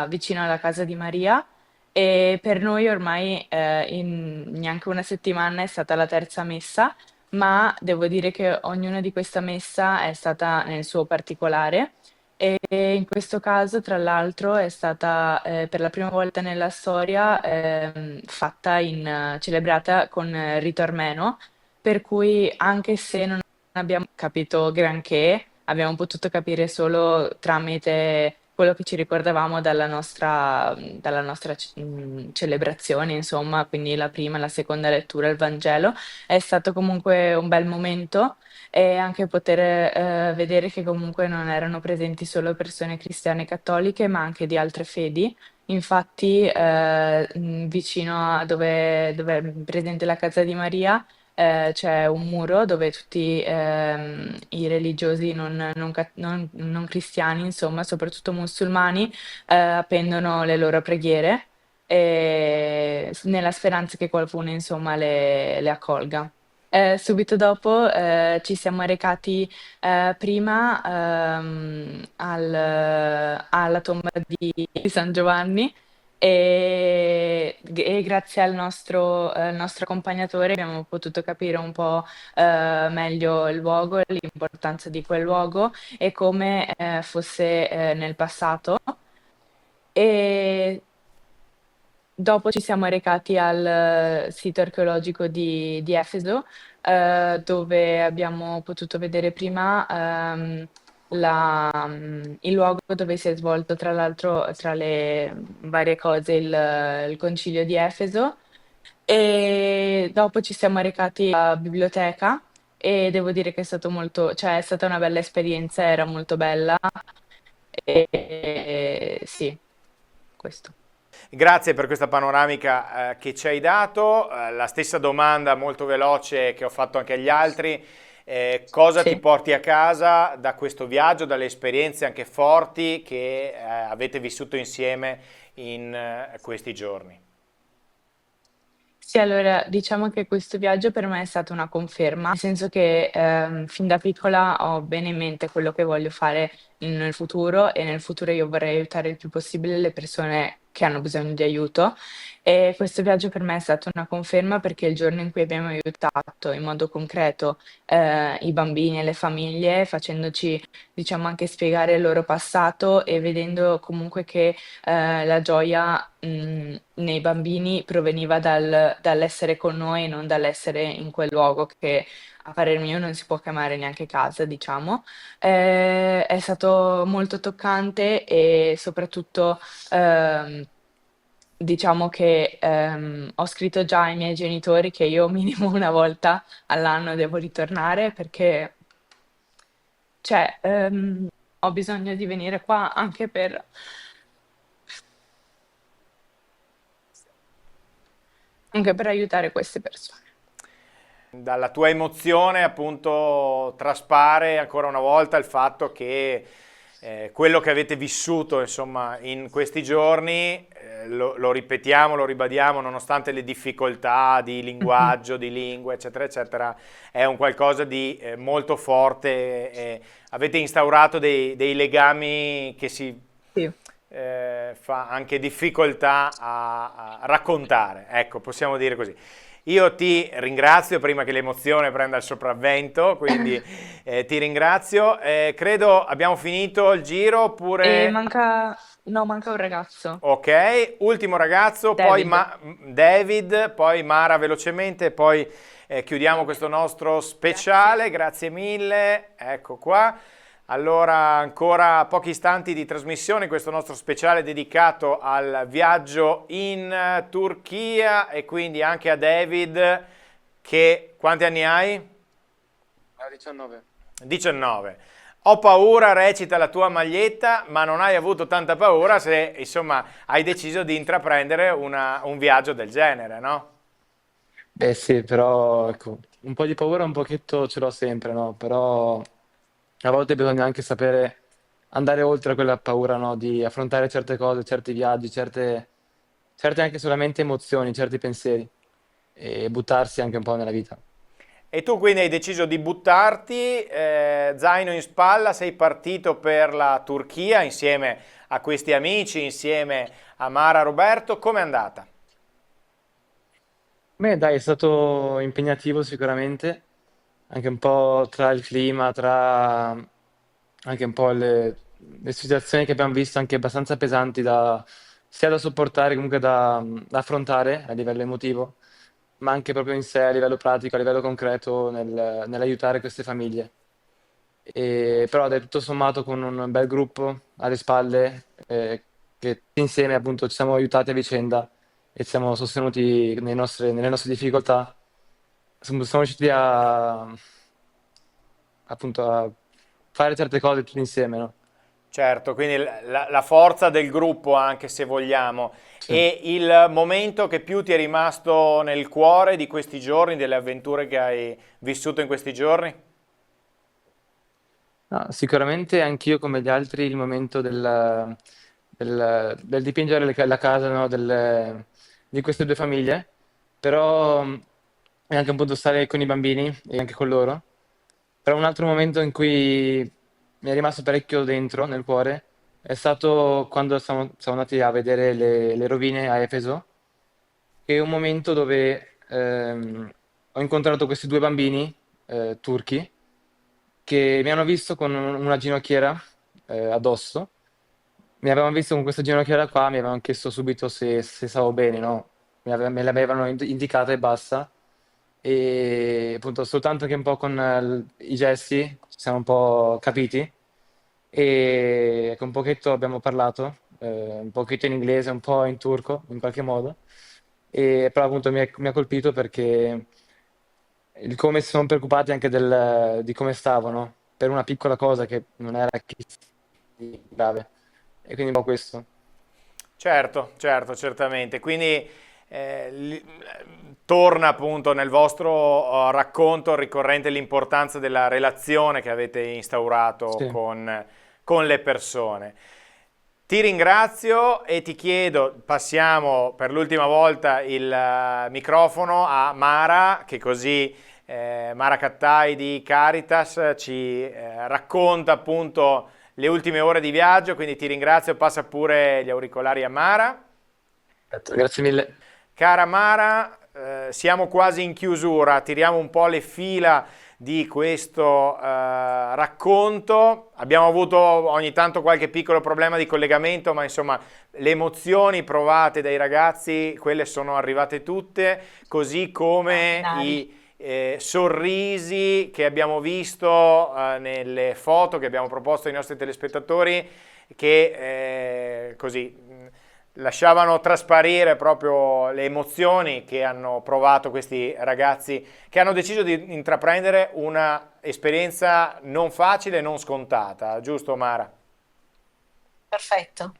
vicino alla casa di Maria. E per noi ormai in neanche una settimana è stata la terza messa, ma devo dire che ognuna di questa messa è stata nel suo particolare. E in questo caso, tra l'altro, è stata per la prima volta nella storia celebrata con rito armeno, per cui anche se non abbiamo capito granché, abbiamo potuto capire solo tramite quello che ci ricordavamo dalla nostra celebrazione, insomma, quindi la prima e la seconda lettura, il Vangelo. È stato comunque un bel momento e anche poter vedere che comunque non erano presenti solo persone cristiane e cattoliche, ma anche di altre fedi. Infatti, vicino a dove è presente la casa di Maria, c'è un muro dove tutti i religiosi non cristiani, insomma, soprattutto musulmani, appendono le loro preghiere nella speranza che qualcuno, insomma, le accolga. Subito dopo ci siamo recati prima alla tomba di San Giovanni e grazie al nostro accompagnatore abbiamo potuto capire un po' meglio il luogo, l'importanza di quel luogo e come fosse nel passato. E dopo ci siamo recati al sito archeologico di Efeso, dove abbiamo potuto vedere prima il luogo dove si è svolto, tra l'altro, tra le varie cose, il concilio di Efeso. E dopo ci siamo recati alla biblioteca e devo dire che è stato cioè è stata una bella esperienza, era molto bella. E sì, questo. Grazie per questa panoramica che ci hai dato. La stessa domanda molto veloce che ho fatto anche agli altri. Cosa ti Sì. porti a casa da questo viaggio, dalle esperienze anche forti che avete vissuto insieme in questi giorni? Sì, allora diciamo che questo viaggio per me è stata una conferma, nel senso che fin da piccola ho bene in mente quello che voglio fare nel futuro e nel futuro io vorrei aiutare il più possibile le persone che hanno bisogno di aiuto e questo viaggio per me è stata una conferma perché il giorno in cui abbiamo aiutato in modo concreto i bambini e le famiglie, facendoci diciamo anche spiegare il loro passato e vedendo comunque che la gioia nei bambini proveniva dall'essere con noi e non dall'essere in quel luogo che a parer mio non si può chiamare neanche casa, diciamo. È stato molto toccante e soprattutto diciamo che ho scritto già ai miei genitori che io minimo una volta all'anno devo ritornare perché cioè, ho bisogno di venire qua anche per aiutare queste persone. Dalla tua emozione appunto traspare ancora una volta il fatto che quello che avete vissuto, insomma, in questi giorni, lo ripetiamo, lo ribadiamo, nonostante le difficoltà di linguaggio, di lingua, eccetera, eccetera, è un qualcosa di molto forte. Avete instaurato dei legami che si Sì. fa anche difficoltà a raccontare, ecco, possiamo dire così. Io ti ringrazio prima che l'emozione prenda il sopravvento, quindi ti ringrazio. Credo abbiamo finito il giro, E oppure... manca un ragazzo, Ok, ultimo ragazzo, poi David. David, poi Mara velocemente, poi chiudiamo questo nostro speciale. Grazie mille, ecco qua. Allora, ancora pochi istanti di trasmissione, questo nostro speciale dedicato al viaggio in Turchia, e quindi anche a David, che quanti anni hai? 19. 19. Ho paura, recita la tua maglietta, ma non hai avuto tanta paura se, insomma, hai deciso di intraprendere un viaggio del genere, no? Beh sì, però ecco, un po' di paura un pochetto ce l'ho sempre, no? Però a volte bisogna anche sapere andare oltre quella paura, no? Di affrontare certe cose, certi viaggi, certe anche solamente emozioni, certi pensieri e buttarsi anche un po' nella vita. E tu quindi hai deciso di buttarti, zaino in spalla, sei partito per la Turchia insieme a questi amici, insieme a Mara Roberto. Com'è andata? Beh, dai, è stato impegnativo sicuramente, anche un po' tra il clima, tra anche un po' le situazioni che abbiamo visto, anche abbastanza pesanti sia da sopportare, comunque da affrontare a livello emotivo, ma anche proprio in sé, a livello pratico, a livello concreto, nell'aiutare queste famiglie. Però dai, tutto sommato con un bel gruppo alle spalle, che insieme appunto ci siamo aiutati a vicenda e ci siamo sostenuti nelle nostre difficoltà. Siamo riusciti appunto a fare certe cose tutti insieme, no? Certo, quindi la forza del gruppo, anche se vogliamo. Sì. E il momento che più ti è rimasto nel cuore di questi giorni, delle avventure che hai vissuto in questi giorni? No, sicuramente anch'io come gli altri il momento del dipingere la casa, no, di queste due famiglie, però e anche appunto stare con i bambini e anche con loro. Però un altro momento in cui mi è rimasto parecchio dentro, nel cuore, è stato quando siamo andati a vedere le rovine a Efeso, che è un momento dove ho incontrato questi due bambini turchi che mi hanno visto con una ginocchiera addosso. Mi avevano visto con questa ginocchiera qua, mi avevano chiesto subito se stavo bene, no? Me l'avevano indicata e basta. E appunto soltanto che un po' con i gesti ci siamo un po' capiti e ecco, un pochetto abbiamo parlato, un pochetto in inglese, un po' in turco, in qualche modo. E però appunto mi ha colpito perché il come si sono preoccupati anche di come stavo, no? Per una piccola cosa che non era chissà di grave. E quindi un po' questo. Certo, certo, certamente. Quindi torna appunto nel vostro racconto ricorrente l'importanza della relazione che avete instaurato Sì. con le persone. Ti ringrazio e ti chiedo, passiamo per l'ultima volta il microfono a Mara, che così Mara Cattai di Caritas ci racconta appunto le ultime ore di viaggio, quindi ti ringrazio, passa pure gli auricolari a Mara. Perfetto, grazie mille. Cara Mara, siamo quasi in chiusura, tiriamo un po' le fila di questo racconto. Abbiamo avuto ogni tanto qualche piccolo problema di collegamento, ma insomma le emozioni provate dai ragazzi, quelle sono arrivate tutte, così come i sorrisi che abbiamo visto nelle foto che abbiamo proposto ai nostri telespettatori, che così lasciavano trasparire proprio le emozioni che hanno provato questi ragazzi che hanno deciso di intraprendere una esperienza non facile e non scontata, giusto Mara? Perfetto.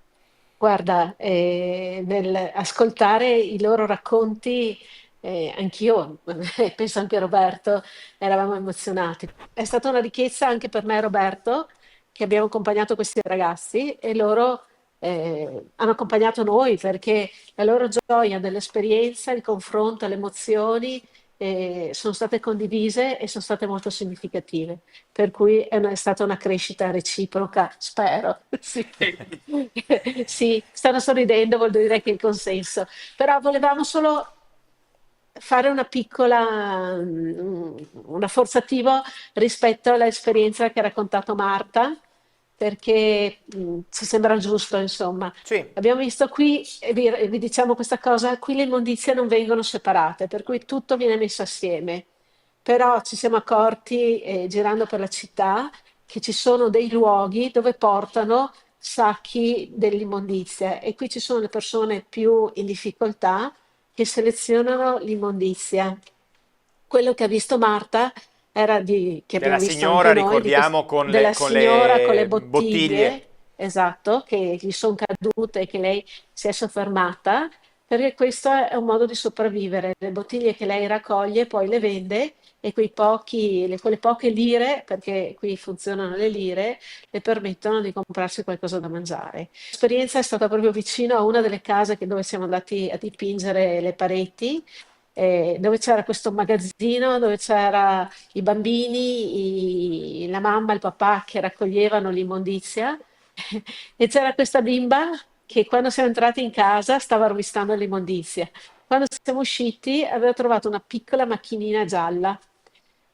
Guarda, nel ascoltare i loro racconti, anch'io, e penso anche Roberto, eravamo emozionati. È stata una ricchezza anche per me, Roberto, che abbiamo accompagnato questi ragazzi e loro hanno accompagnato noi perché la loro gioia dell'esperienza, il confronto, le emozioni sono state condivise e sono state molto significative. Per cui è stata una crescita reciproca, spero. Sì. Sì, stanno sorridendo, vuol dire che il consenso. Però volevamo solo fare una piccola, un rafforzativo rispetto all'esperienza che ha raccontato Marta, perché ci sembra giusto, insomma. Sì. Abbiamo visto qui, e vi diciamo questa cosa, qui le immondizie non vengono separate, per cui tutto viene messo assieme. Però ci siamo accorti, girando per la città, che ci sono dei luoghi dove portano sacchi dell'immondizia e qui ci sono le persone più in difficoltà che selezionano l'immondizia. Quello che ha visto Marta era che Della abbiamo visto signora, anche noi, ricordiamo, della con signora con le le bottiglie. bottiglie, esatto, che gli sono cadute e che lei si è soffermata, perché questo è un modo di sopravvivere. Le bottiglie che lei raccoglie poi le vende e quelle poche lire, perché qui funzionano le lire, le permettono di comprarsi qualcosa da mangiare. L'esperienza è stata proprio vicino a una delle case dove siamo andati a dipingere le pareti, dove c'era questo magazzino, dove c'era i bambini, la mamma e il papà che raccoglievano l'immondizia e c'era questa bimba che quando siamo entrati in casa stava rovistando l'immondizia. Quando siamo usciti aveva trovato una piccola macchinina gialla,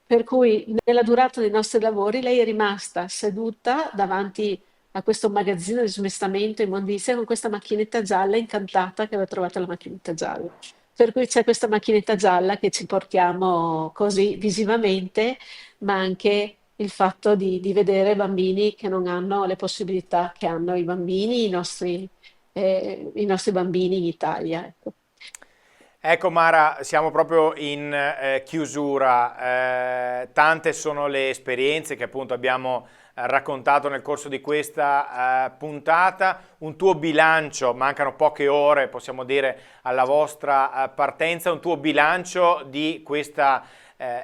per cui nella durata dei nostri lavori lei è rimasta seduta davanti a questo magazzino di smestamento immondizia con questa macchinetta gialla incantata che aveva trovato la macchinetta gialla. Per cui c'è questa macchinetta gialla che ci portiamo così visivamente, ma anche il fatto di vedere bambini che non hanno le possibilità che hanno i bambini, i nostri bambini in Italia. Ecco. Ecco Mara, siamo proprio in chiusura. Tante sono le esperienze che appunto abbiamo raccontato nel corso di questa puntata. Un tuo bilancio, mancano poche ore, possiamo dire, alla vostra partenza, un tuo bilancio di questa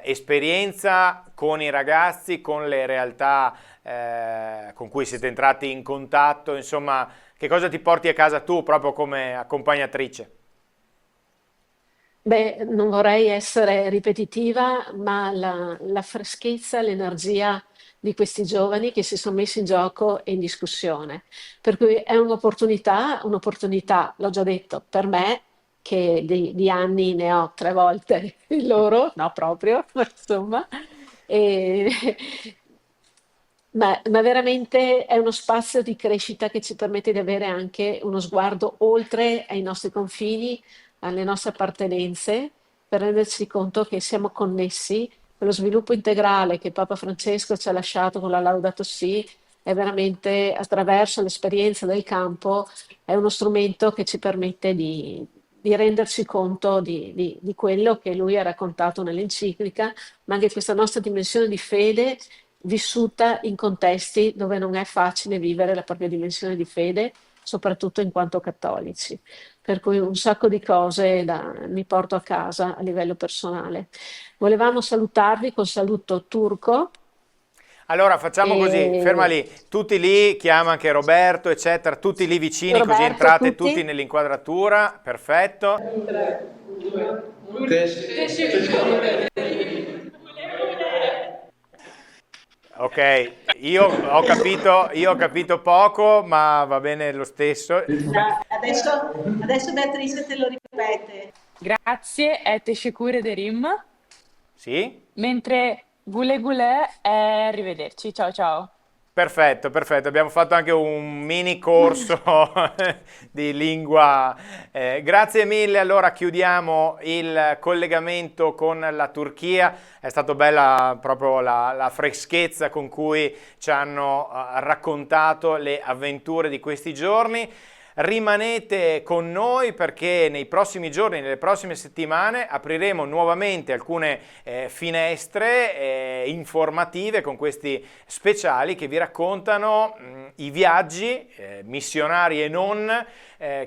esperienza con i ragazzi, con le realtà con cui siete entrati in contatto, insomma, che cosa ti porti a casa tu proprio come accompagnatrice? Beh, non vorrei essere ripetitiva, ma la freschezza, l'energia di questi giovani che si sono messi in gioco e in discussione. Per cui è un'opportunità, l'ho già detto, per me, che di anni ne ho 3 volte loro, no proprio, ma insomma. E- ma veramente è uno spazio di crescita che ci permette di avere anche uno sguardo oltre ai nostri confini, alle nostre appartenenze, per renderci conto che siamo connessi. Quello sviluppo integrale che Papa Francesco ci ha lasciato con la Laudato Si è veramente attraverso l'esperienza del campo, è uno strumento che ci permette di renderci conto di quello che lui ha raccontato nell'enciclica, ma anche questa nostra dimensione di fede vissuta in contesti dove non è facile vivere la propria dimensione di fede, soprattutto in quanto cattolici. Per cui un sacco di cose mi porto a casa a livello personale. Volevamo salutarvi col saluto turco. Allora facciamo così, ferma E lì, tutti lì, chiama anche Roberto, eccetera, tutti lì vicini, così Roberto, entrate tutti tutti? nell'inquadratura, perfetto. Ok, io ho capito poco, ma va bene lo stesso. Adesso Beatrice te lo ripete. Grazie è Teşekkür ederim, Sì? mentre Gule Gule è arrivederci. Ciao ciao. Perfetto, perfetto. Abbiamo fatto anche un mini corso di lingua. Grazie mille. Allora chiudiamo il collegamento con la Turchia. È stato bella proprio la freschezza con cui ci hanno raccontato le avventure di questi giorni. rimanete con noi perché nei prossimi giorni, nelle prossime settimane apriremo nuovamente alcune finestre informative con questi speciali che vi raccontano i viaggi missionari e non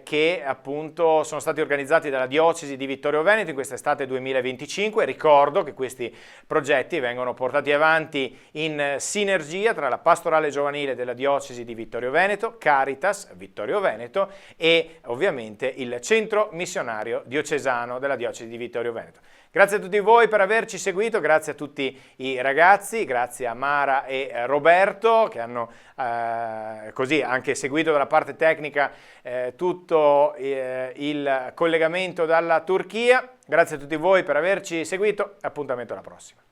che appunto sono stati organizzati dalla Diocesi di Vittorio Veneto in quest'estate 2025. Ricordo che questi progetti vengono portati avanti in sinergia tra la pastorale giovanile della Diocesi di Vittorio Veneto, Caritas Vittorio Veneto e ovviamente il Centro Missionario Diocesano della Diocesi di Vittorio Veneto. Grazie a tutti voi per averci seguito, grazie a tutti i ragazzi, grazie a Mara e Roberto che hanno così anche seguito dalla parte tecnica tutto il collegamento dalla Turchia. Grazie a tutti voi per averci seguito, appuntamento alla prossima.